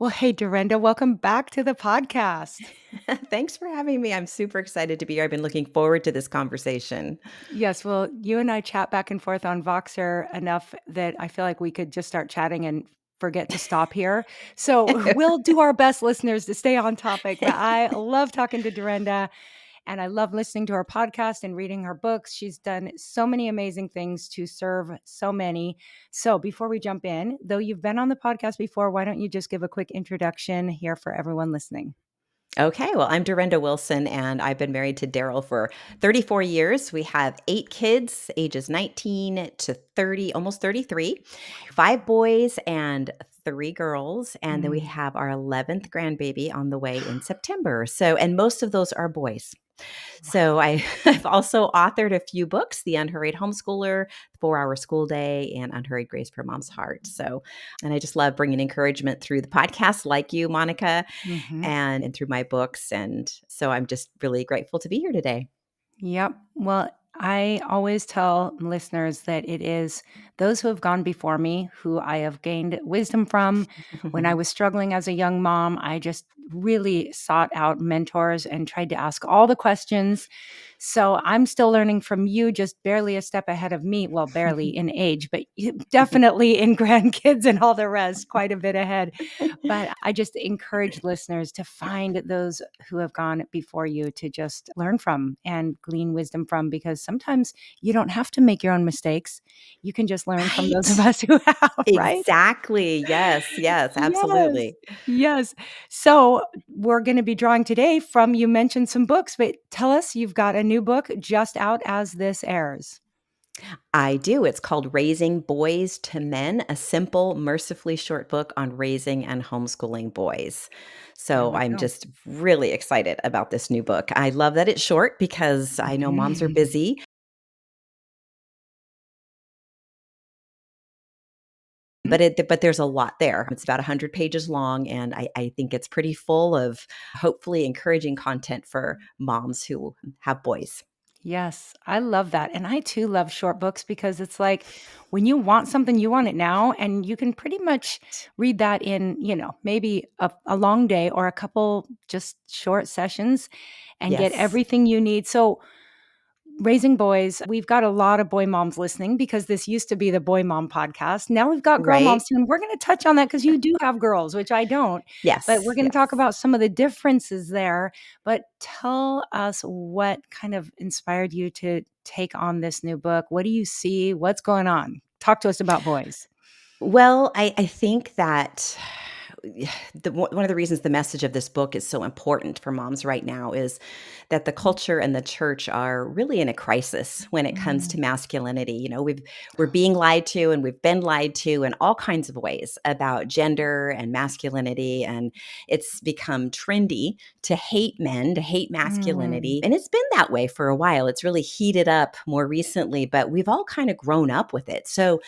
Well, hey, Durenda, welcome back to the podcast. Thanks for having me. I'm super excited to be here. I've been looking forward to this conversation. Yes, well, you and I chat back and forth on Voxer enough that I feel like we could just start chatting and forget to stop here. So we'll do our best, listeners, to stay on topic. But I love talking to Durenda and I love listening to her podcast and reading her books. She's done so many amazing things to serve so many. So before we jump in, though you've been on the podcast before, why don't you just give a quick introduction here for everyone listening? Okay, well, I'm Durenda Wilson, and I've been married to Daryl for 34 years. We have 8 kids, ages 19 to 30, almost 33, 5 boys and 3 girls. And then we Mm. have our 11th grandbaby on the way in September. And most of those are boys. So I've also authored a few books, The Unhurried Homeschooler, 4 Hour School Day, and Unhurried Grace for Mom's Heart. And I just love bringing encouragement through the podcast like you, Monica, Mhm. and through my books. And so I'm just really grateful to be here today. Yep. Well, I always tell listeners that it is those who have gone before me who I have gained wisdom from. When I was struggling as a young mom, I just really sought out mentors and tried to ask all the questions. So I'm still learning from you, just barely a step ahead of me. Well, barely in age, but definitely in grandkids and all the rest, quite a bit ahead. But I just encourage listeners to find those who have gone before you to just learn from and glean wisdom from, because sometimes you don't have to make your own mistakes. You can just learn from those of Right. us who have, right? Exactly. Yes. Yes. Yes. Absolutely. Yes. So we're going to be drawing today from, you mentioned some books, but tell us, you've got a new book just out as this airs. I do. It's called Raising Boys to Men, a simple, mercifully short book on raising and homeschooling boys. There So we I'm go. just really excited about this new book. I love that it's short because I know moms are Mhm. busy. But there's a lot there. It's about 100 pages long, and I think it's pretty full of hopefully encouraging content for moms who have boys. Yes, I love that. And I too love short books because it's like when you want something, you want it now. And you can pretty much read that in, maybe a long day or a couple just short sessions and get Yes. everything you need. So, raising boys, we've got a lot of boy moms listening because this used to be the boy mom podcast. Now we've got girl Right? moms too. And we're going to touch on that because you do have girls, which I don't. But we're Yes. going to talk Yes. about some of the differences there. But tell us what kind of inspired you to take on this new book. What do you see? What's going on? Talk to us about boys. Well, I think that one of the reasons the message of this book is so important for moms right now is that the culture and the church are really in a crisis when it comes Mm, to masculinity. We're being lied to, and we've been lied to in all kinds of ways about gender and masculinity, and it's become trendy to hate men, to hate mm, masculinity. And it's been that way for a while. It's really heated up more recently, but we've all kind of grown up with it. So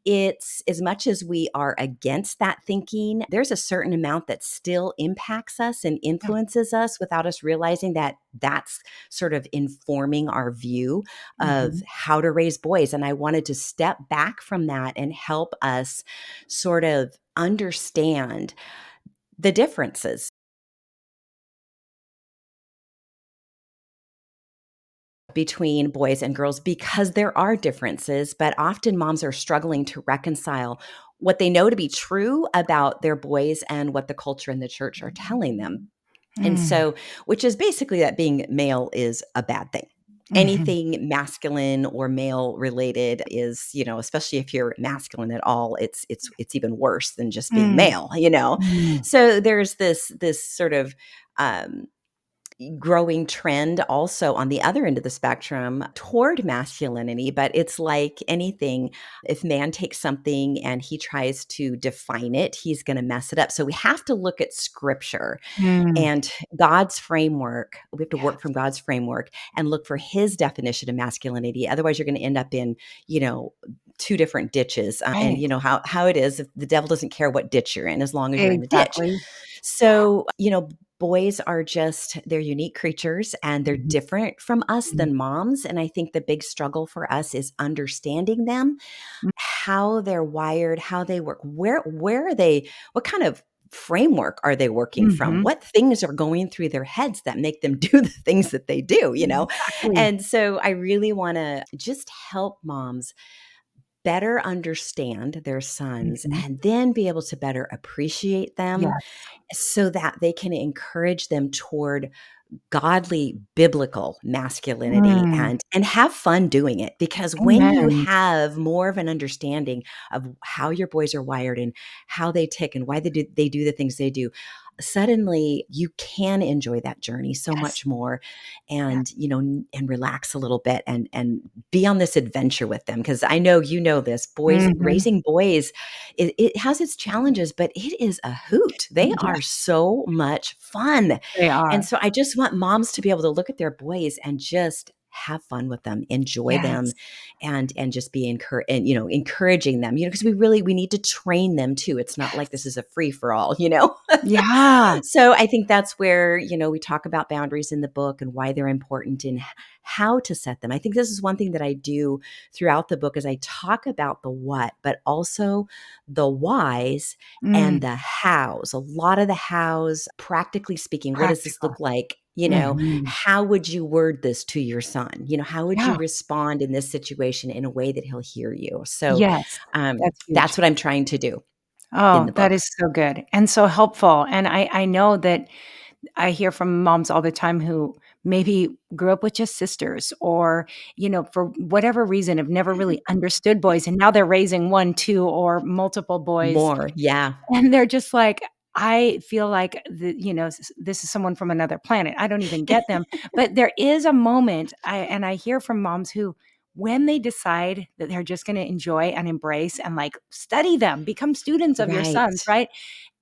it's as much as we are against that thinking, there's a certain amount that still impacts us and yeah. influences us without us realizing that that's sort of informing our view of Mhm. how to raise boys. And I wanted to step back from that and help us sort of understand the differences between boys and girls, because there are differences, but often moms are struggling to reconcile what they know to be true about their boys and what the culture and the church are telling them. And Mm, so, which is basically that being male is a bad thing. mhm, Anything masculine or male related is, especially if you're masculine at all, it's even worse than just being mm, male. mm. So there's this sort of um growing trend also on the other end of the spectrum toward masculinity. But it's like anything, if man takes something and he tries to define it, he's going to mess it up. So we have to look at scripture Mm. and God's framework. We have to work Yes. from God's framework and look for his definition of masculinity. Otherwise, you're going to end up in, you know, two different ditches. And Right. you know how it is. The devil doesn't care what ditch you're in as long as you're in the ditch. Exactly. So, boys are just, they're unique creatures and they're Mhm, different from us mhm, than moms. And I think the big struggle for us is understanding them, mm, how they're wired, how they work, where are they, what kind of framework are they working from? Mhm. What things are going through their heads that make them do the things that they do, you know? Exactly. And so I really want to just help moms better understand their sons Mhm. and then be able to better appreciate them Yes. so that they can encourage them toward godly biblical masculinity Mm. and have fun doing it, because when you Amen. have more of an understanding of how your boys are wired and how they tick and why they do the things they do, suddenly you can enjoy that journey so Yes. much more, Yeah. and and relax a little bit and be on this adventure with them, because I know you know this, boys, Mhm. raising boys, it has its challenges, but it is a hoot. They are Yes, so much fun. they And are. so I just want moms to be able to look at their boys and just have fun with them, enjoy them, Yes. and just be encouraging them, because we need to train them too. It's not like this Yes. is a free for all. Yeah. So I think that's where, we talk about boundaries in the book and why they're important and how to set them. I think this is one thing that I do throughout the book is I talk about the what, but also the whys and Mm. the hows. A lot of the hows, practically speaking, what does this Practical. look like? Mhm. How would you word this to your son? How would you Yeah. respond in this situation in a way that he'll hear you? So Yes. That's huge. that's what I'm trying to do in Oh, the that book. is so good and so helpful, and I know that I hear from moms all the time who maybe grew up with just sisters or, for whatever reason, have never really understood boys, and now they're raising 1, 2, or multiple boys. More, yeah. And they're just like, I feel like this is someone from another planet. I don't even get them. But there is a moment, I hear from moms who, when they decide that they're just gonna enjoy and embrace and, like, study them, become students of your sons, Right,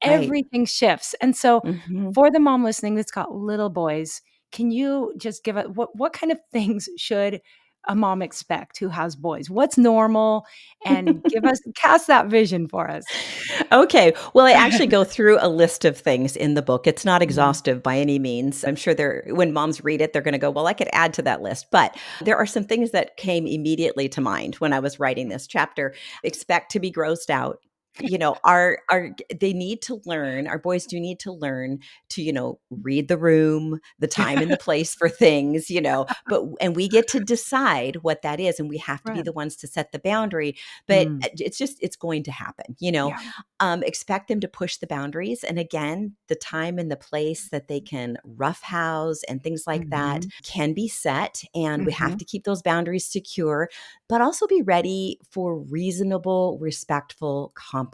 right? right. Everything shifts. And so Mhm. for the mom listening that's got little boys, can you just give a what kind of things should a mom expect who has boys? What's normal? And give us cast that vision for us. Okay. Well, I actually go through a list of things in the book. It's not Mhm. exhaustive by any means. I'm sure when moms read it, they're going to go, well, I could add to that list. But there are some things that came immediately to mind when I was writing this chapter. Expect to be grossed out. They need to learn, our boys do need to learn to, read the room, the time and the place for things, and we get to decide what that is. And we have to be Right. the ones to set the boundary, but Mm. it's going to happen, Yeah. expect them to push the boundaries. And again, the time and the place that they can roughhouse and things like that Mhm. can be set. And we have Mhm. to keep those boundaries secure, but also be ready for reasonable, respectful compromises.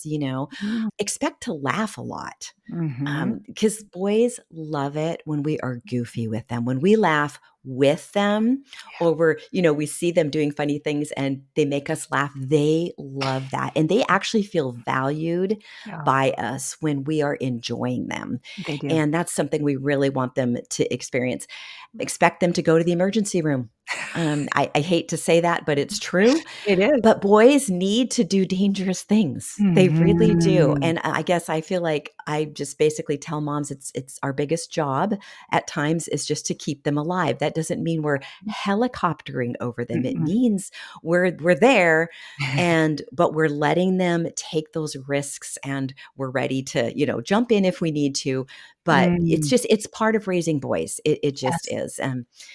Mm. Expect to laugh a lot. Mhm. Because boys love it when we are goofy with them, when we laugh with them, Yeah. or we see them doing funny things and they make us laugh. They love that. And they actually feel valued Yeah. by us when we are enjoying them. They do. And that's something we really want them to experience. Expect them to go to the emergency room. I hate to say that, but it's true. It is. But boys need to do dangerous things. They really do, Mhm. and I guess I feel like I just basically tell moms it's our biggest job at times is just to keep them alive. That doesn't mean we're helicoptering over them. It Mm-mm. means we're there, but we're letting them take those risks, and we're ready to, jump in if we need to. But Mm. it's part of raising boys. It just Yes. is.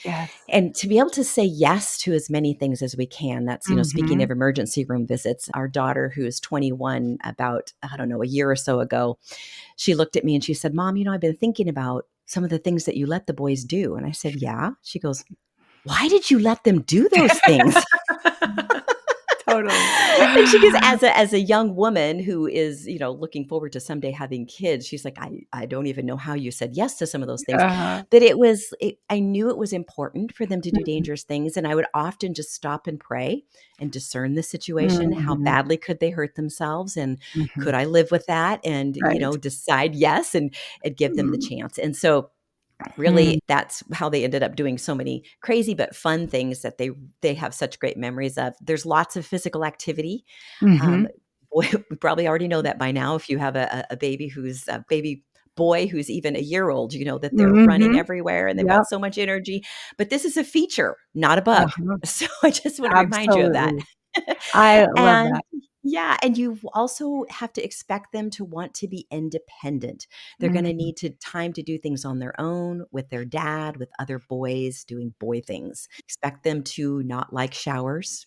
Yes. And to be able to say yes to as many things as we can, that's, speaking Mhm. of emergency room visits, our daughter, who is 21, about, I don't know, a year or so ago, she looked at me and she said, Mom, I've been thinking about some of the things that you let the boys do. And I said, yeah. She goes, why did you let them do those things? Totally. And she goes, as a young woman who is, looking forward to someday having kids, she's like, I don't even know how you said yes to some of those things. Uh-huh. But I knew it was important for them to do dangerous things. And I would often just stop and pray and discern the situation. How Mhm. badly could they hurt themselves? And Mhm. could I live with that? And, Right. decide yes and give them the Mm. chance. And so Mm. really, that's how they ended up doing so many crazy but fun things that they have such great memories of. There's lots of physical activity. Um, Mhm. boy, we probably already know that by now. If you have a baby who's a baby boy who's even a year old, you know that they're running Mhm. everywhere and they've Yep. got so much energy. But this is a feature, not a bug. Uh-huh. So I just want to remind you of that. Absolutely. I love And that. Yeah, and you also have to expect them to want to be independent. They're gonna Mhm. need to time to do things on their own, with their dad, with other boys, doing boy things. Expect them to not like showers,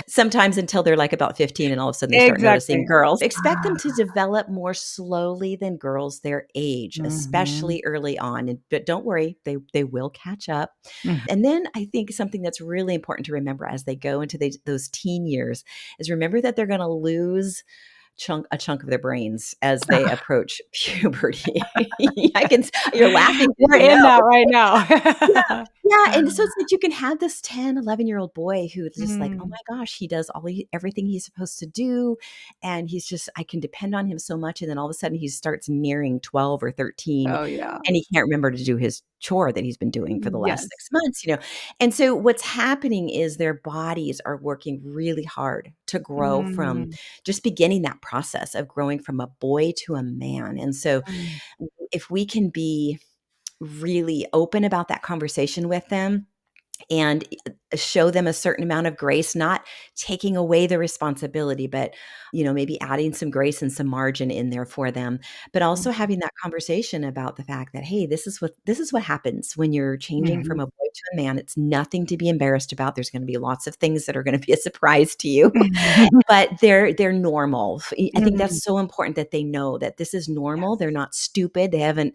sometimes until they're, like, about 15 and all of a sudden they start noticing Exactly. girls. Expect them to Ah. develop more slowly than girls their age, Mhm. especially early on, and but don't worry, they will catch up. Mhm. And then I think something that's really important to remember as they go into those teen years is remember that they're gonna lose a chunk of their brains as they approach puberty. I can s You're laughing because We're you in know. that right Yeah. now. Yeah, and so it's like you can have this 10, 11-year-old boy who's just like, "Oh Mm. my gosh, he does everything he's supposed to do, and I can depend on him so much," and then all of a sudden he starts nearing 12 or 13, Oh, yeah. and he can't remember to do his chore that he's been doing for the last Yes. 6 months, and so what's happening is their bodies are working really hard to grow from Mm. just beginning that process of growing from a boy to a man, and so Mm. if we can be really open about that conversation with them and show them a certain amount of grace, not taking away the responsibility, but maybe adding some grace and some margin in there for them, but also Mhm. having that conversation about the fact that, hey, this is what happens when you're changing from Mhm. a boy to a man. It's nothing to be embarrassed about. There's going to be lots of things that are going to be a surprise to you, but they're normal. I think Mhm. that's so important that they know that this is normal. They're not stupid. They haven't,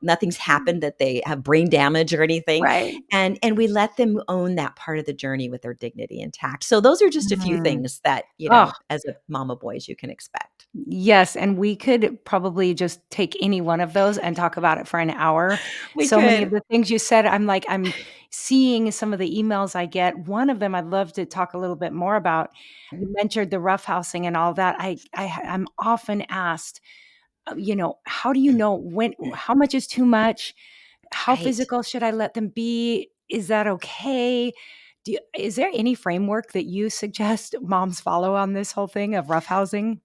nothing's happened that they have brain damage or anything. Right. And we let them own that part of the journey with their dignity intact. So those are just a few Mm. things that, Oh, as a mama boys, you can expect. yes, and we could probably just take any one of those and talk about it for an hour. We So many could. of the things you said, I'm seeing some of the emails I get. One of them I'd love to talk a little bit more about. You mentioned the roughhousing and all that. I'm often asked, how do you know how much is too much? How Right. physical should I let them be? Is that okay? Is there any framework that you suggest moms follow on this whole thing of roughhousing?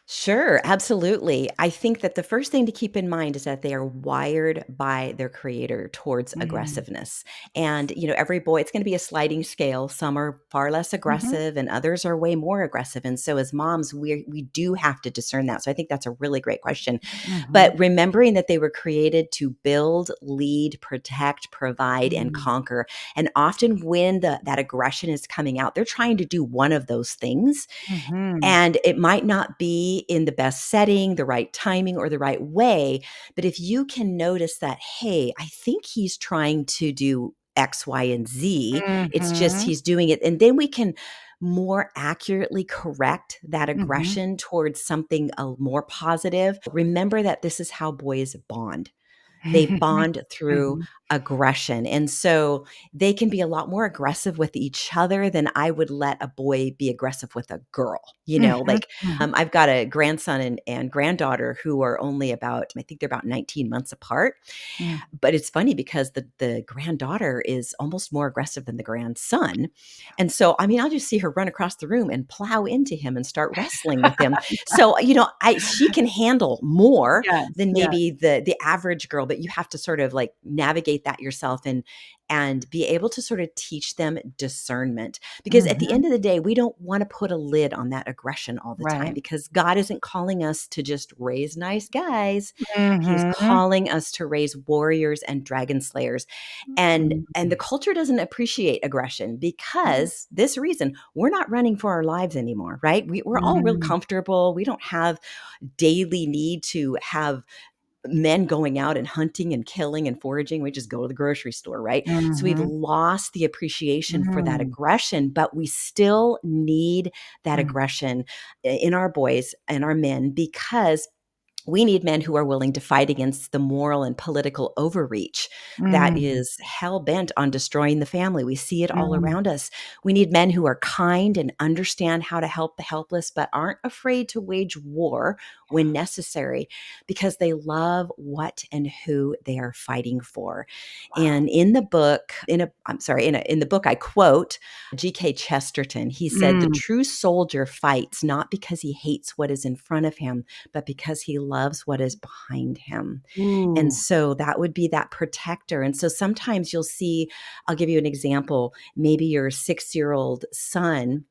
Sure, absolutely. I think that the first thing to keep in mind is that they are wired by their creator towards Mm. aggressiveness. And, every boy, it's going to be a sliding scale. Some are far less Mhm. aggressive and others are way more aggressive. And so as moms, we do have to discern that. So I think that's a really great question. Mhm. But remembering that they were created to build, lead, protect, provide, and Mm. conquer. And often when that aggression is coming out, they're trying to do one of those things, Mhm. and it might not be in the best setting, the right timing, or the right way. But if you can notice that, hey, I think he's trying to do X, Y, and Z, it's just Mhm. he's doing it. And then we can more accurately correct that Mhm. aggression towards something more positive. Remember that this is how boys bond. They bond through Mhm. aggression, and so they can be a lot more aggressive with each other than I would let a boy be aggressive with a girl, Mhm. like, Mhm. I've got a grandson and granddaughter who are only I think they're about 19 months apart, Mm. but it's funny because the granddaughter is almost more aggressive than the grandson, and so, I mean, I'll just see her run across the room and plow into him and start wrestling with him. So, I she can handle more Yes, than yes. maybe the average girl, but you have to sort of, like, navigate that yourself and be able to sort of teach them discernment, because at the Mhm. end of the day, we don't wanna put a lid on that aggression all the time, Right. because God isn't calling us to just raise nice guys. He's Mhm. calling us to raise warriors and dragon slayers, and the Mhm. culture doesn't appreciate aggression because this reason, we're not running for our lives anymore, right? We're all real Mhm. comfortable. We don't have daily need to have men going out and hunting and killing and foraging. We just go to the grocery store, right? So we've Mhm. lost the appreciation for that Mm. aggression, but we still need that Mm. aggression in our boys and our men, because we need men who are willing to fight against the moral and political overreach that Mm. is hell bent on destroying the family. We see it all Mm. around us. We need men who are kind and understand how to help the helpless, but aren't afraid to wage war when necessary, because they love what and who they are fighting for. Wow. And in the book, in the book, I quote G.K. Chesterton. He said, "The Mm. true soldier fights not because he hates what is in front of him, but because he loves what is behind him." And Ooh. so that would be that protector. And so sometimes you'll see, I'll give you an example. Maybe your 6-year-old son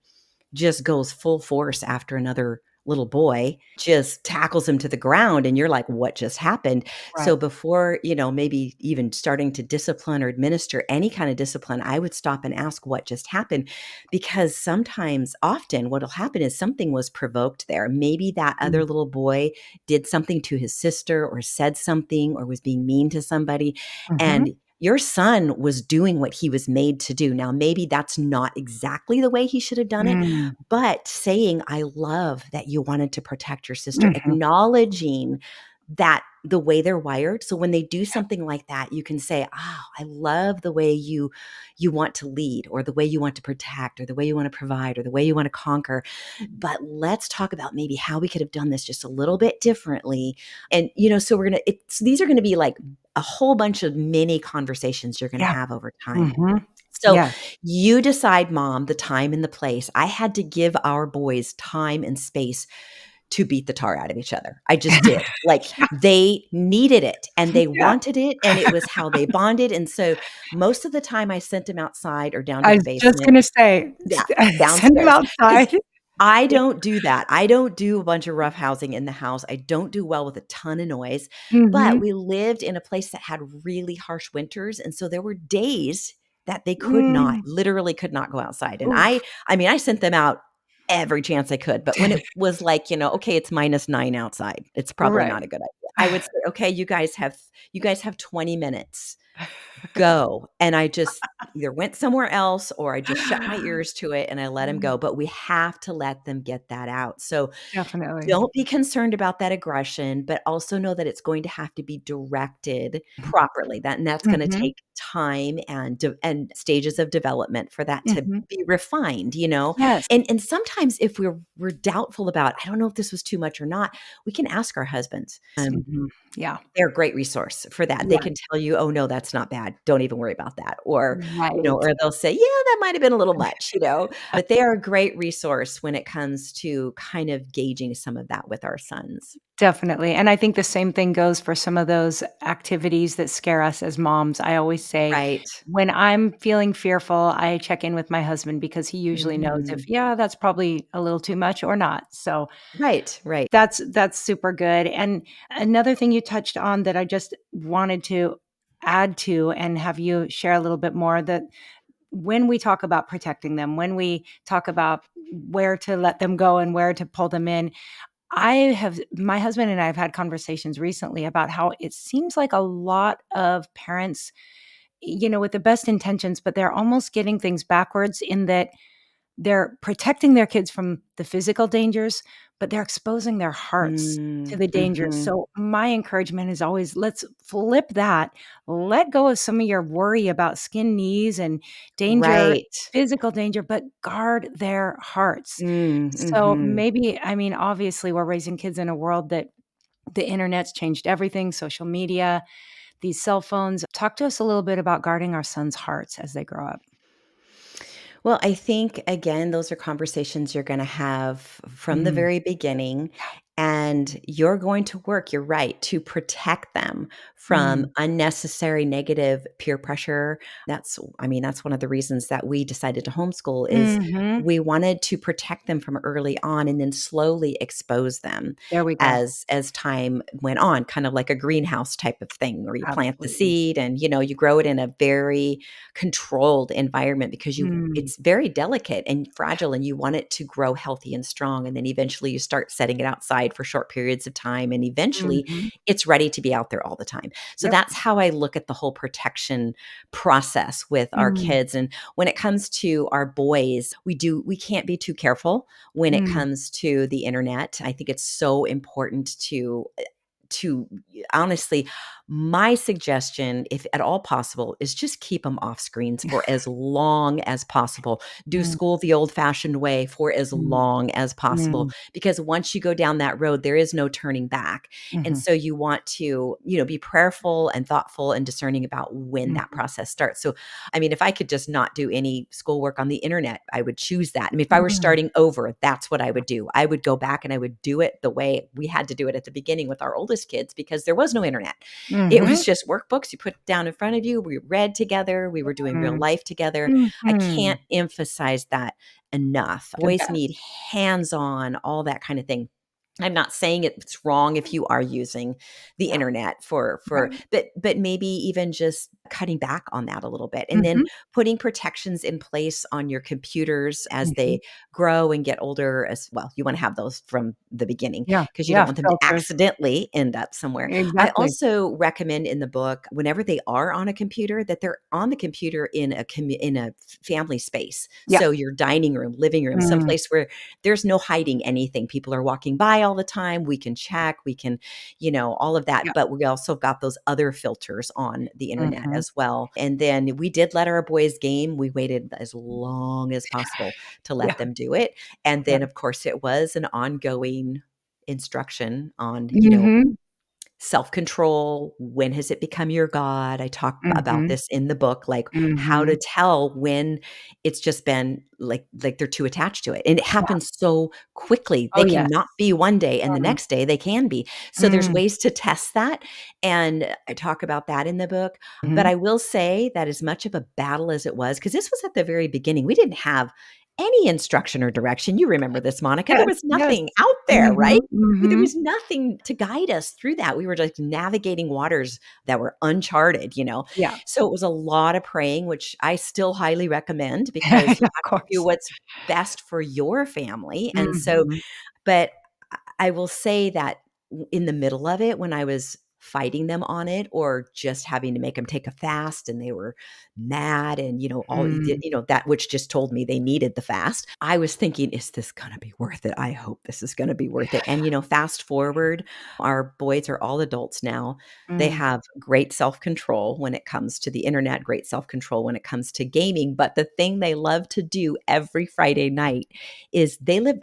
just goes full force after another little boy, just tackles him to the ground, and you're like, "What just happened?" So Right. before, maybe even starting to discipline or administer any kind of discipline, I would stop and ask what just happened, because sometimes often what'll happen is something was provoked there. Maybe that other Mm. little boy did something to his sister or said something or was being mean to somebody, Mhm. and your son was doing what he was made to do. Now, maybe that's not exactly the way he should have done it, Mm. but saying, "I love that you wanted to protect your sister," Mhm. acknowledging that the way they're wired. So when they do something like that, you can say, "Oh, I love the way you want to lead, or the way you want to protect, or the way you want to provide, or the way you want to conquer. But let's talk about maybe how we could have done this just a little bit differently." And so these are gonna be like a whole bunch of mini conversations you're gonna Yeah. have over time. Mhm. So Yes. you decide, mom, the time and the place. I had to give our boys time and space to beat the tar out of each other. I just did. Like, they needed it and they Yeah. wanted it, and it was how they bonded. And so most of the time I sent them outside or down to I the was just basement. gonna say, Yeah, send him downstairs, because outside. I don't do that. I don't do a bunch of rough housing in the house. I don't do well with a ton of noise, but Mhm. we lived in a place that had really harsh winters, and so there were days that they Mm. literally could not go outside, and I Oof. I mean, I sent them out every chance I could, but when it was like, "Okay, it's -9 outside," it's probably Right. not a good idea. I would say, "Okay, you guys have 20 minutes. Go." And I just either went somewhere else or I just shut my ears to it and I let 'em Mm. go, but we have to let them get that out. So, Definitely. don't be concerned about that aggression, but also know that it's going to have to be directed properly. That's gonna Mhm. take time and stages of development for that to Mhm. be refined, you know? Yes. And sometimes if we're doubtful about, "I don't know if this was too much or not," we can ask our husbands. Mhm. Yeah. They're a great resource for that. They Yeah. can tell you, "Oh, no, that's not bad. Don't even worry about that." Or, Right. or they'll say, "Yeah, that might have been a little much." But they are a great resource when it comes to kind of gauging some of that with our sons. Definitely, and I think the same thing goes for some of those activities that scare us as moms. I always say, Right. when I'm feeling fearful, I check in with my husband because he usually knows if, Mhm. yeah, that's probably a little too much or not. So Right, right. that's super good, and another thing you touched on that I just wanted to add to and have you share a little bit more, that when we talk about protecting them, when we talk about where to let them go and where to pull them in, my husband and I have had conversations recently about how it seems like a lot of parents, with the best intentions, but they're almost getting things backwards in that they're protecting their kids from the physical dangers, but they're exposing their hearts to the dangers. Mhm. So my encouragement is always, let's flip that. Let go of some of your worry about skin knees and danger, Right. physical danger, but guard their hearts. So Mhm. maybe, I mean, obviously we're raising kids in a world that the internet's changed everything, social media, these cell phones. Talk to us a little bit about guarding our sons' hearts as they grow up. Well, I think, again, those are conversations you're gonna have from the Mm, very beginning, yeah. and you're going to work, you're right, to protect them from Mm. unnecessary negative peer pressure. That's one of the reasons that we decided to homeschool is Mhm. we wanted to protect them from early on and then slowly expose them There we go. as time went on, kind of like a greenhouse type of thing where you plant the Absolutely. seed and, you grow it in a very controlled environment because Mm. it's very delicate and fragile and you want it to grow healthy and strong, and then eventually you start setting it outside for short periods of time, and eventually Mhm. it's ready to be out there all the time. So Yep. that's how I look at the whole protection process with our Mm. kids. And when it comes to our boys, we can't be too careful when it Mm. comes to the internet. I think it's so important to honestly, my suggestion, if at all possible, is just keep them off screens for as long as possible. Do Mm. school the old-fashioned way for as Mm. long as possible, Mm. because once you go down that road, there is no turning back. And Mhm. so you want to, be prayerful and thoughtful and discerning about when that Mhm. process starts. So, if I could just not do any schoolwork on the internet, I would choose that. If I were Mm. starting over, that's what I would do. I would go back and I would do it the way we had to do it at the beginning with our oldest kids because there was no internet. It Mhm. was just workbooks you put down in front of you. We read together. We were doing real Mm. life together. I Mhm. can't emphasize that enough. The Boys best. need hands-on, all that kind of thing. I'm not saying it's wrong if you are using the Yeah. internet for Right. but maybe even just cutting back on that a little bit, and then Mhm. putting protections in place on your computers as Mhm. they grow and get older as well. You wanna have those from the beginning Yeah. because you don't Yeah. want them to Filters. accidentally end up somewhere. I Exactly. also recommend in the book, whenever they are on a computer, that they're on the computer in a family space. Yeah. So your dining room, living room, Mm. someplace where there's no hiding anything. People are walking by all the time. We can check, we can, all of that. Yeah. But we also got those other filters on the internet Mhm. as well. And then we did let our boys game. We waited as long as possible to let Yeah. them do it. And Yeah. then, of course, it was an ongoing instruction on, Mhm. self-control. When has it become your God? I talk about Mhm. this in the book, like how to Mhm. tell when it's just been like they're too attached to it. And it Yeah. happens so quickly. Oh, They yes. cannot be one day and the Mm. next day they can be. So there's Mm. ways to test that. And I talk about that in the book. But Mhm. I will say that as much of a battle as it was, because this was at the very beginning, we didn't have any instruction or direction. You remember this, Monica. There Yes. was Yes. nothing out there, right? Mhm. There Mhm. was nothing to guide us through that. We were just navigating waters that were uncharted. Yeah. So it was a lot of praying, which I still highly recommend because you Of have to do course. what's best for your family. And so, Mhm. but I will say that in the middle of it, when I was fighting them on it or just having to make them take a fast and they were mad and, Mm. that which just told me they needed the fast, I was thinking, is this going to be worth it? I hope this is going to be worth it. And, fast forward, our boys are all adults now. They Mm. have great self control when it comes to the internet, great self control when it comes to gaming. But the thing they love to do every Friday night is they live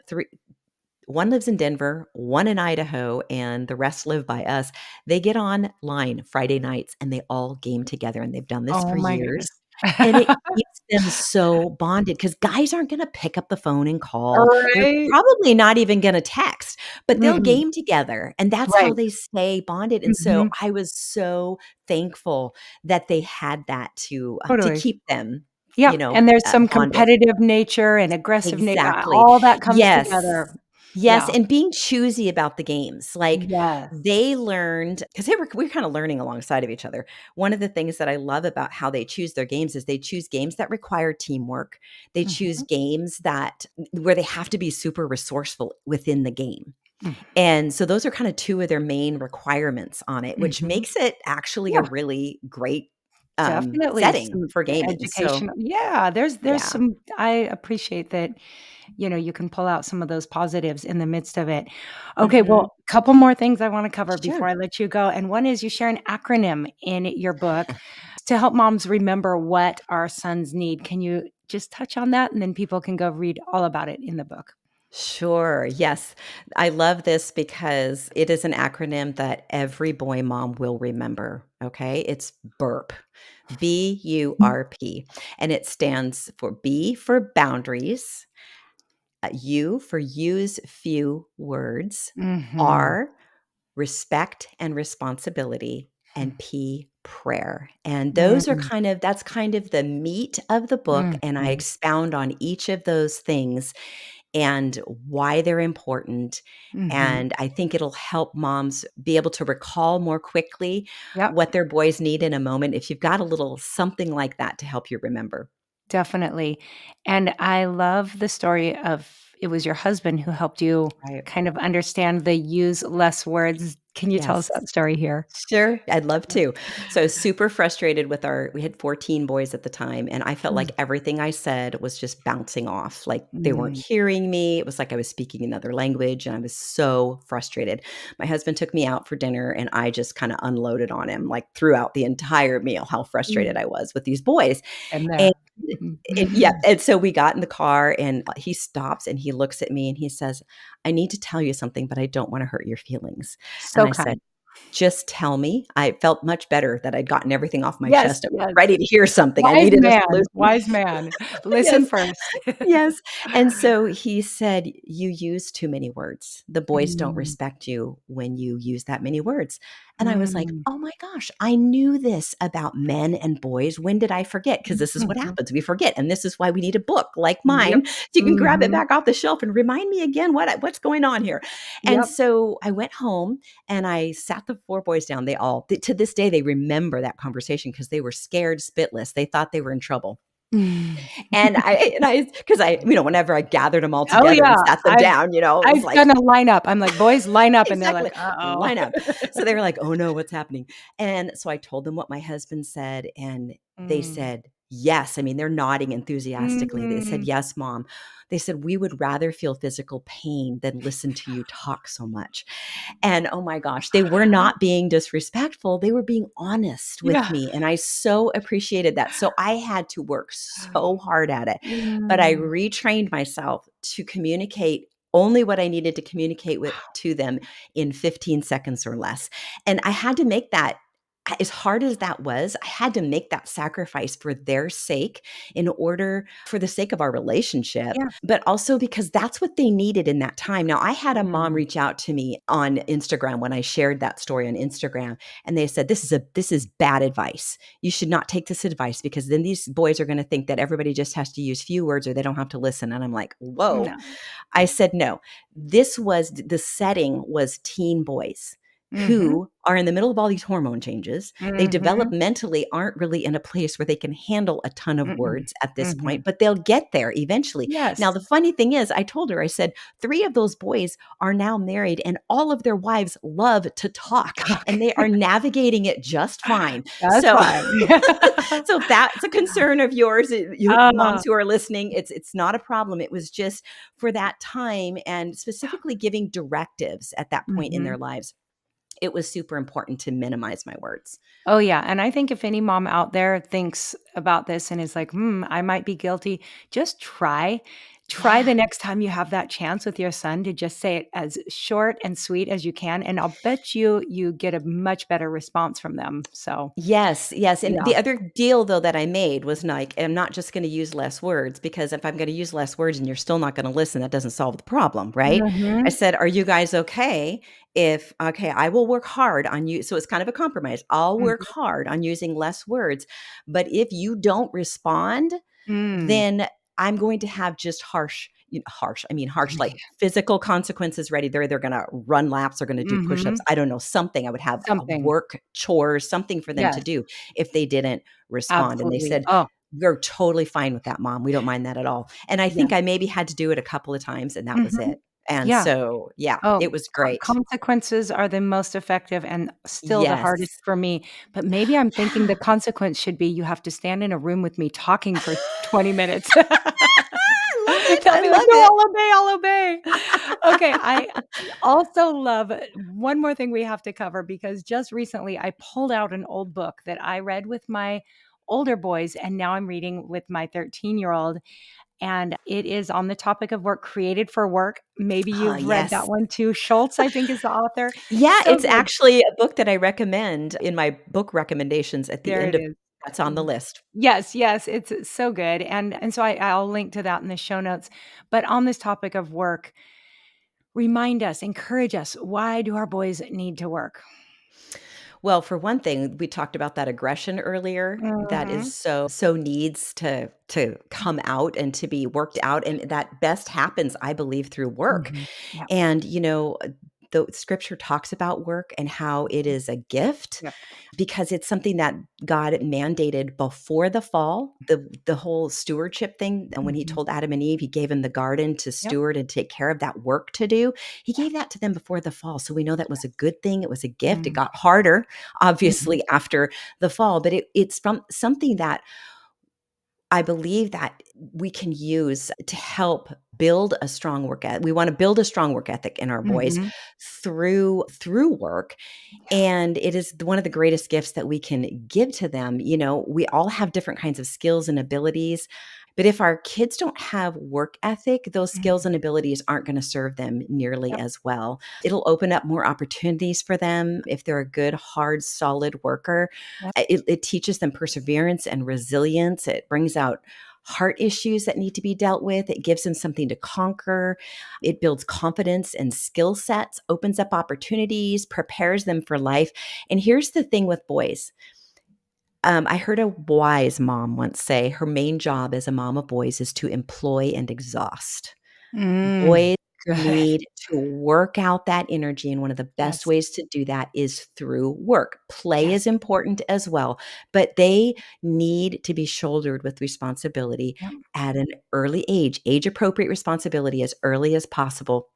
one lives in Denver, one in Idaho, and the rest live by us. They get online Friday nights and they all game together, and they've done this Oh for my goodness. years. And it keeps them so bonded because guys aren't going to pick up the phone and call. They're Right? probably not even going to text, but they'll Mm-mm. game together. And that's how Right. they stay bonded. And so Mhm. I was so thankful that they had that to Totally. keep them, Yep, and there's some bonded. competitive nature and aggressive Exactly. all that comes Yes. together. Yes, Yeah. and being choosy about the games. Like, Yes. they learned because we're kinda learning alongside of each other. One of the things that I love about how they choose their games is they choose games that require teamwork. They choose Mhm. games that where they have to be super resourceful within the game. Mm. And so those are kinda 2 of their main requirements on it, which Mhm. makes it actually a Yeah. really great, Definitely setting some for gaming. So, educational, yeah, there's yeah. some, I appreciate that, you can pull out some of those positives in the midst of it. Okay, Mhm. well, couple more things I wanna cover before Sure. I let you go, and one is you share an acronym in your book to help moms remember what our sons need. Can you just touch on that, and then people can go read all about it in the book? Sure. Yes. I love this because it is an acronym that every boy mom will remember. Okay. It's BURP, BURP. And it stands for B for boundaries, U for use few words, Mhm. R, respect and responsibility, and P, prayer. And those are Mm. that's kind of the meat of the book. And I Mhm. expound on each of those things and why they're important. Mhm. And I think it'll help moms be able to recall more quickly Yep, what their boys need in a moment if you've got a little something like that to help you remember. definitely, and I love the story of it was your husband who helped you Right. kind of understand the use less words. Can you tell us Yes. that story here? Sure, I'd love to. So, super frustrated with we had 14 boys at the time, and I felt Mm. like everything I said was just bouncing off. Like they weren't Mm. hearing me. It was like I was speaking another language, and I was so frustrated. My husband took me out for dinner, and I just kind of unloaded on him, like throughout the entire meal, how frustrated Mm. I was with these boys. Been And, there. Mhm. yeah, and so we got in the car, and he stops and he looks at me and he says, "I need to tell you something, but I don't want to hurt your feelings." And So I said, kind. Just tell me. I felt much better that I'd gotten everything off my Yes, chest. I was yes. ready to hear something. I Wise needed a man, solution. wise man. Listen Yes. first. Yes. And so he said, "You use too many words. The boys don't Mm, respect you when you use that many words." And I was like, mm. "Oh my gosh, I knew this about men and boys. When did I forget? Because this is what Mhm. happens. We forget. And this is why we need a book like Yep. mine so you can grab it Mhm. back off the shelf and remind me again what's going on here." And Yep. so I went home and I sat the 4 boys down. They all to this day, they remember that conversation because they were scared spitless. They thought they were in trouble. Mm. Because whenever I gathered them all Oh, together and yeah. sat them down, it was I've like, done a lineup. I'm like, "Boys, line up," and they're like, exactly, "Uh-oh." line up. So they were like, "Oh no, what's happening?" And so I told them what my husband said, and they Mm. said, "Yes." I mean, they're nodding enthusiastically. They said, Mm. "Yes, mom." They said, "We would rather feel physical pain than listen to you talk so much." And oh my gosh, they were not being disrespectful. They were being honest with Yeah. me. And I so appreciated that. So I had to work so hard at it, but I Mm. retrained myself to communicate only what I needed to communicate with to them in 15 seconds or less. And I had to make that as hard as that was, I had to make that sacrifice for their sake in order for the sake of our relationship, Yeah. but also because that's what they needed in that time. Now, I had a mom Mm. reach out to me on Instagram when I shared that story on Instagram, and they said, this is bad advice. You should not take this advice because then these boys are going to think that everybody just has to use few words or they don't have to listen." And I'm like, "Whoa." No. I said, "No, the setting was teen boys Mhm. who are in the middle of all these hormone changes. They Mhm. developmentally aren't really in a place where they can handle a ton of Mm-mm. words at this Mhm. point, but they'll get there eventually." Now, Yes. the funny thing is, I told her, I said, 3 of those boys are now married and all of their wives love to talk Talk. and they are navigating it just fine. That's So fine. so if that's a concern of yours, you Uh, moms who are listening, it's not a problem. It was just for that time and specifically giving directives at that point in mhm. their lives. It was super important to minimize my words. Oh, yeah, and I think if any mom out there thinks about this and is like, "Hmm, I might be guilty," just try. Try Yeah. the next time you have that chance with your son to just say it as short and sweet as you can, and I'll bet you get a much better response from them, so, Yes, yes, and yeah. the other deal though that I made was like, I'm not just gonna use less words because if I'm gonna use less words and you're still not gonna listen, that doesn't solve the problem, right? I Mhm. said, "Are you guys okay if okay, I will work hard on you." So it's kind of a compromise. I'll work Mhm. hard on using less words, but if you don't respond, Mm. then I'm going to have just harsh, like physical consequences ready. They're going to run laps, they're going to do push-ups. Mhm. I don't know, something. I would have Something. work chores, something for them to Yes, do if they didn't respond. And they absolutely. said, Oh, "We're totally fine with that, mom. We don't mind that at all." And I yeah. think I maybe had to do it a couple of times and that was Mhm. it. And Yeah. so, yeah, Oh, it was great. consequences are the most effective and still the Yes. hardest for me, but maybe I'm thinking Yeah. the consequence should be you have to stand in a room with me talking for 20 minutes. I love it. Tell I me like, love "No, it. I'll obey, I'll obey." Okay, I also love one more thing we have to cover because just recently I pulled out an old book that I read with my older boys, and now I'm reading with my 13-year-old, and it is on the topic of work, Created for Work. Maybe Ah, you've read that yes. one too. Schultz, I think, is the author. Yeah, So it's good. actually a book that I recommend in my book recommendations at the There end it of is. that's on the list. Yes, yes, it's so good, and so I'll link to that in the show notes. But on this topic of work, remind us, encourage us, why do our boys need to work? Well, for one thing, we talked about that aggression earlier that is Mhm. so needs to come out and to be worked out, and that best happens, I believe, through work. Mhm. Yep. And, the scripture talks about work and how it is a gift Yep. because it's something that God mandated before the fall, the whole stewardship thing. And when he Mhm. told Adam and Eve, he gave them the garden to Yep. steward and take care of that work to do. He Yeah. gave that to them before the fall. So we know that was a good thing. It was a gift. It Mm. got harder, Mhm. obviously, after the fall, but it's from something that I believe that we can use to help build a strong work ethic. We want to build a strong work ethic in our boys Mhm. through work, Yeah. and it is one of the greatest gifts that we can give to them. We all have different kinds of skills and abilities. But if our kids don't have work ethic, those skills Mhm. and abilities aren't going to serve them nearly Yep, as well. It'll open up more opportunities for them if they're a good, hard, solid worker. yep. It teaches them perseverance and resilience. It brings out heart issues that need to be dealt with. It gives them something to conquer. It builds confidence and skill sets, opens up opportunities, prepares them for life. And here's the thing with boys. I heard a wise mom once say her main job as a mom of boys is to employ and exhaust. Mm, Boys good. need to work out that energy, and one of the best Yes, ways to do that is through work. Play yes. is important as well, but they need to be shouldered with responsibility Yep. at an early age appropriate responsibility as early as possible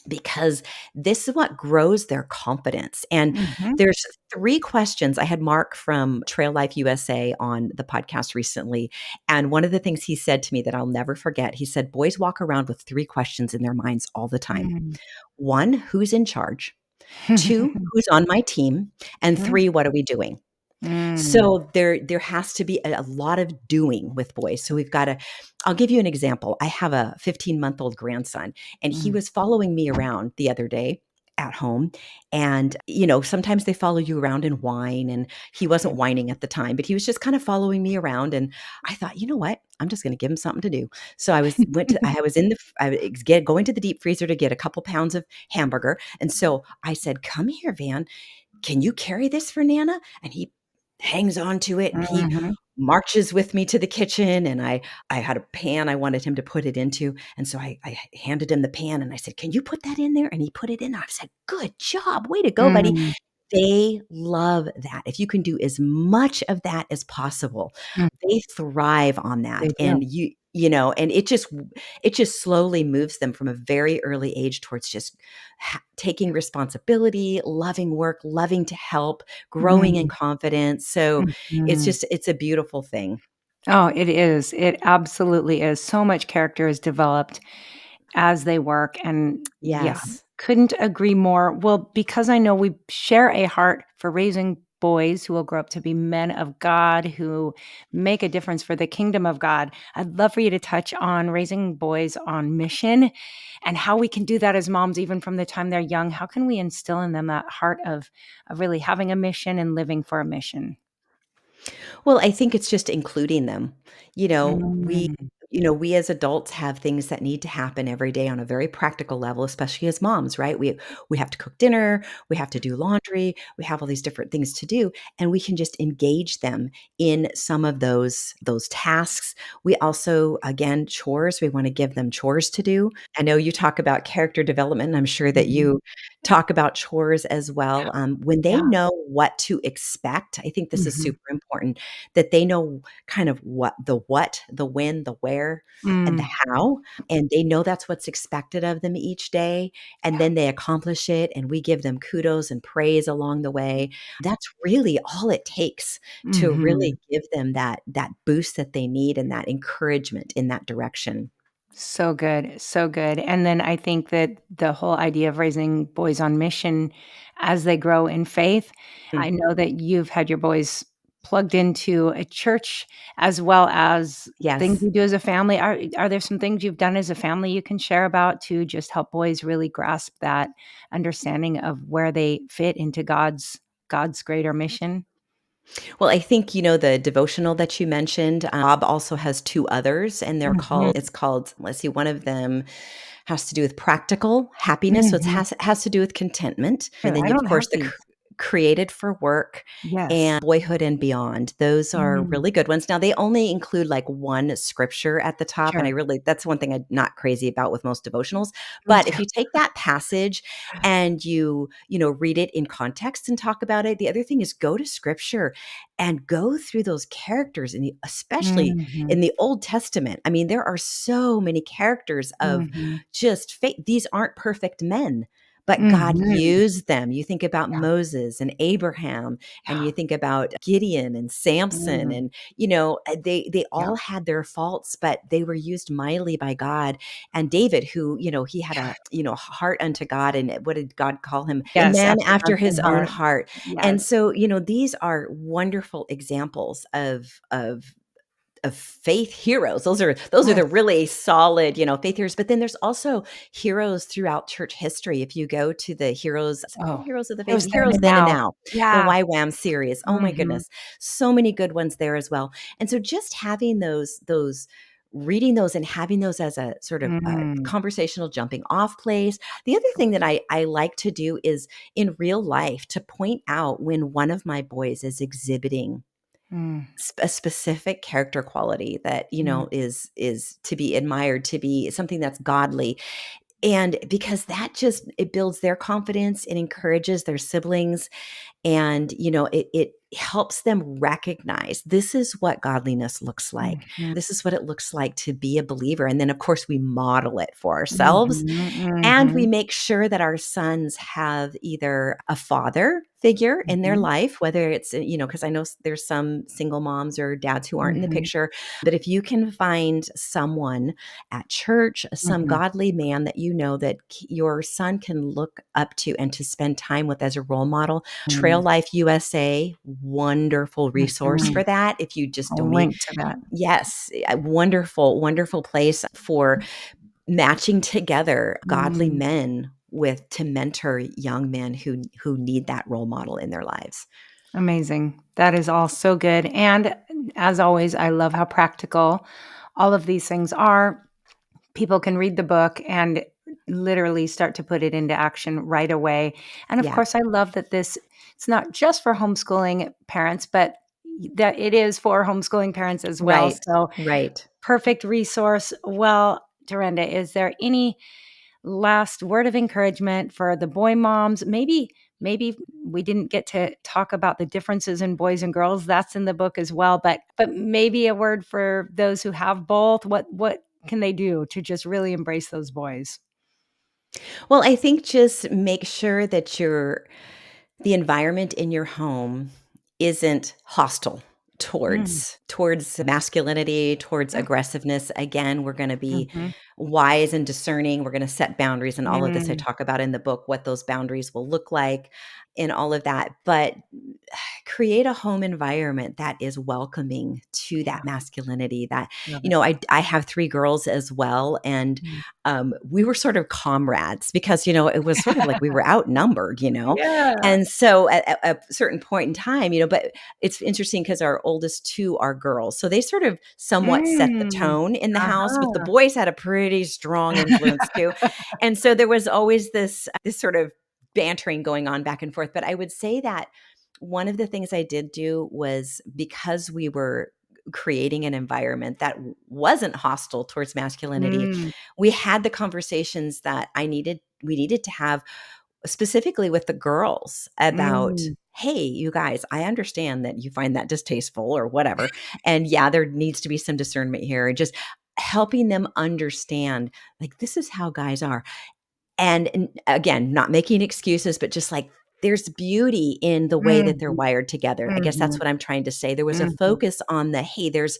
because this is what grows their confidence. And Mhm. there's 3 questions. I had Mark from Trail Life USA on the podcast recently, and one of the things he said to me that I'll never forget, he said, "Boys walk around with 3 questions in their minds all the time. Mm. 1, who's in charge? 2, who's on my team? And Mhm. 3, what are we doing?" Mm. So there has to be a lot of doing with boys. So we've gotta I'll give you an example. I have a 15-month-old grandson, and he Mm. was following me around the other day at home. And, sometimes they follow you around and whine, and he wasn't whining at the time, but he was just kind of following me around. And I thought, "You know what? I'm just gonna give him something to do." So I was in the f I was get going to the deep freezer to get a couple pounds of hamburger. And so I said, "Come here, Van. Can you carry this for Nana?" And he hangs on to it, and he Mhm. marches with me to the kitchen. And I had a pan I wanted him to put it into. And so I handed him the pan and I said, "Can you put that in there?" And he put it in. I said, "Good job. Way to go, buddy." Mm. They love that. If you can do as much of that as possible, Mm. they thrive on They that. do. And and it just slowly moves them from a very early age towards just taking responsibility, loving work, loving to help, growing in Mm. confidence. So Mhm. it's a beautiful thing. Oh, it is. It absolutely is. So much character is developed as they work, and yeah, Yes. couldn't agree more. Well, because I know we share a heart for raising boys who will grow up to be men of God, who make a difference for the kingdom of God, I'd love for you to touch on raising boys on mission and how we can do that as moms even from the time they're young. How can we instill in them that heart of really having a mission and living for a mission? Well, I think it's just including them. You know, we Mm. we as adults have things that need to happen every day on a very practical level, especially as moms, right? We have to cook dinner, we have to do laundry, we have all these different things to do, and we can just engage them in some of those tasks. We also, again, chores, we want to give them chores to do. I know you talk about character development, and I'm sure that Mhm. you talk about chores as well. When they Yeah. know what to expect, I think this is Mhm. super important that they know kind of what, the when, the where, and the Mm. how, and they know that's what's expected of them each day, and Yeah. then they accomplish it, and we give them kudos and praise along the way. That's really all it takes to Mhm. really give them that boost that they need and that encouragement in that direction. So good, so good. And then I think that the whole idea of raising boys on mission as they grow in faith, I Mm, know that you've had your boys plugged into a church as well as things yes. you do as a family. Are there some things you've done as a family you can share about to just help boys really grasp that understanding of where they fit into God's greater mission? Well, I think, the devotional that you mentioned, Bob also has 2 others, and Mhm. it's called, let's see, one of them has to do with practical happiness, so it Mhm. has to do with contentment, and then I you of don't have course, these. created for work Yes. and boyhood and beyond. Those are Mm. really good ones. Now they only include, like, 1 scripture at the top, and Sure. that's one thing I'm not crazy about with most devotionals, Me but too. if you take that passage and read it in context and talk about it, the other thing is go to scripture and go through those characters especially Mhm. in the Old Testament. I mean, there are so many characters of Mhm. just faith. These aren't perfect men, but God Mhm. used them. You think about Yeah, Moses and Abraham, and you yeah. think about Gideon and Samson, Mm. and they Yep. all had their faults, but they were used mightily by God. And David, who he had a heart unto God, and what did God call him? A Yes, man after after God's his own own heart. heart. And Yes. so these are wonderful examples of of faith heroes. Those are Yes. the really solid, faith heroes. But then there's also heroes throughout church history. If you go to the heroes, is it called Oh, Heroes of the Faith? heroes then Heroes and Then and now. Now, the Yeah. YWAM series. Oh my Mhm. goodness, so many good ones there as well. And so just having those reading those and having those as a sort of Mm. conversational jumping off place. The other thing that I like to do is in real life to point out when one of my boys is exhibiting Mm. a specific character quality that Mm. is to be admired, to be something that's godly, and because that just it builds their confidence, it encourages their siblings, and it helps them recognize this is what godliness looks like. Mhm. This is what it looks like to be a believer, and then of course we model it for ourselves, Mhm. and we Mhm. make sure that our sons have either a father figure in their Mhm. life, whether it's, because I know there's some single moms or dads who aren't in the Mhm. picture, but if you can find someone at church, some Mhm. godly man that that your son can look up to and to spend time with as a role model, Trail Mhm. Life USA, wonderful resource Mhm. for that. If you just I'll don't need, link to that. yes, a wonderful, wonderful place for matching together godly Mm. men with to mentor young men who need that role model in their lives. Amazing. That is all so good, and as always, I love how practical all of these things are. People can read the book and literally start to put it into action right away, and of Yeah, course, I love that this it's not just for homeschooling parents, but that it is for homeschooling parents as well, right, so right. perfect resource. Well, Durenda, is there any last word of encouragement for the boy moms? Maybe we didn't get to talk about the differences in boys and girls. That's in the book as well, but maybe a word for those who have both. What can they do to just really embrace those boys? Well, I think just make sure that the environment in your home isn't hostile Mm, towards masculinity, towards yeah. aggressiveness. Again, we're going to be Mhm. wise and discerning. We're going to set boundaries, and all of this I Mm, talk about in the book, what those boundaries will look like and all of that. But create a home environment that is welcoming to yeah, that masculinity. That love it. I have 3 girls as well, and Mm. we were sort of comrades because it was sort of like we were outnumbered, Yeah. and so at a certain point in time, but it's interesting because our oldest 2 are girls, so they sort of somewhat set the Mm. tone in the house, but the Uh-huh. boys had a pretty strong influence too, and so there was always this sort of bantering going on back and forth. But I would say that one of the things I did do was, because we were creating an environment that wasn't hostile towards masculinity, Mm, we had the conversations that we needed to have, specifically with the girls, about, mm, "Hey, you guys, I understand that you find that distasteful or whatever, and yeah, there needs to be some discernment here," and just helping them understand, like, this is how guys are. And again, not making excuses, but just like there's beauty in the way that they're mhm, wired together. I guess that's mhm, what I'm trying to say. There was a mhm. focus on the, hey, there's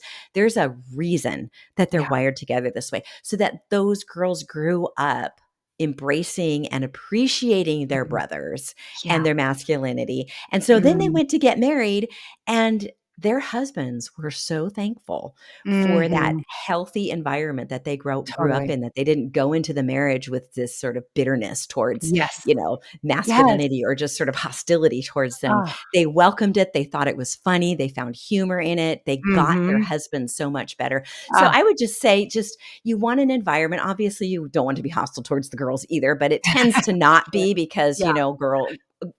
a reason that they're Yeah. wired together this way. So that those girls grew up embracing and appreciating their Mhm. brothers and Yeah. their masculinity. And so then they Mm, went to get married, and their husbands were so thankful for that mhm. healthy environment that they grew up Totally. in, that they didn't go into the marriage with this sort of bitterness towards, Yes. Yes. masculinity, or just sort of hostility towards them. Ah. They welcomed it, they thought it was funny, they found humor in it, they got their Mhm. husbands so much better. So Ah. I would just say, just you want an environment, obviously you don't want to be hostile towards the girls either, but it tends to not Sure. be, because, Yeah.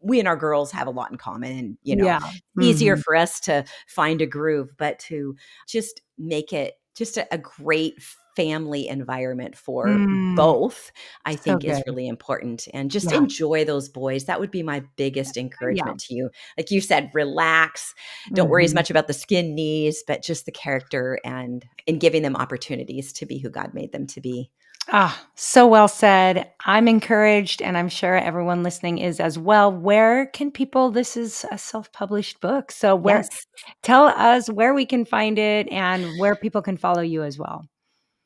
we and our girls have a lot in common, and Yeah. easier Mhm. for us to find a groove, but to just make it just a great family environment for Mm. both, I So think, is good. really important. And just Yeah. enjoy those boys. That would be my biggest Yeah. encouragement to you. Like you said, relax. Don't worry as Mhm. much about the skin knees, but just the character, and giving them opportunities to be who God made them to be. Ah, so well said. I'm encouraged, and I'm sure everyone listening is as well. Where can people this is a self-published book, so where Yes. tell us where we can find it and where people can follow you as well.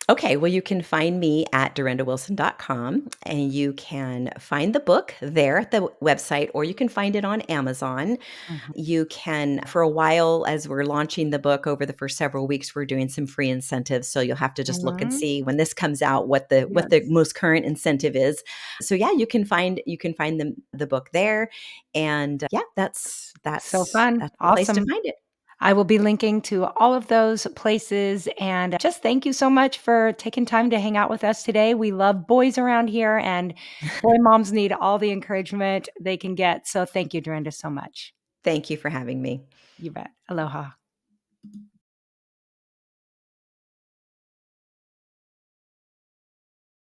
Okay, well, you can find me at durendawilson.com, and you can find the book there at the website, or you can find it on Amazon. Mhm. You can, for a while, as we're launching the book over the first several weeks, we're doing some free incentives. So you'll have to just look and Mhm. see when this comes out what the Yes. most current incentive is. So yeah, you can find the book there, and yeah, So fun. that's the place to Awesome. find it. I will be linking to all of those places. And just thank you so much for taking time to hang out with us today. We love boys around here, and boy moms need all the encouragement they can get. So thank you, Durenda, so much. Thank you for having me. You bet. Aloha.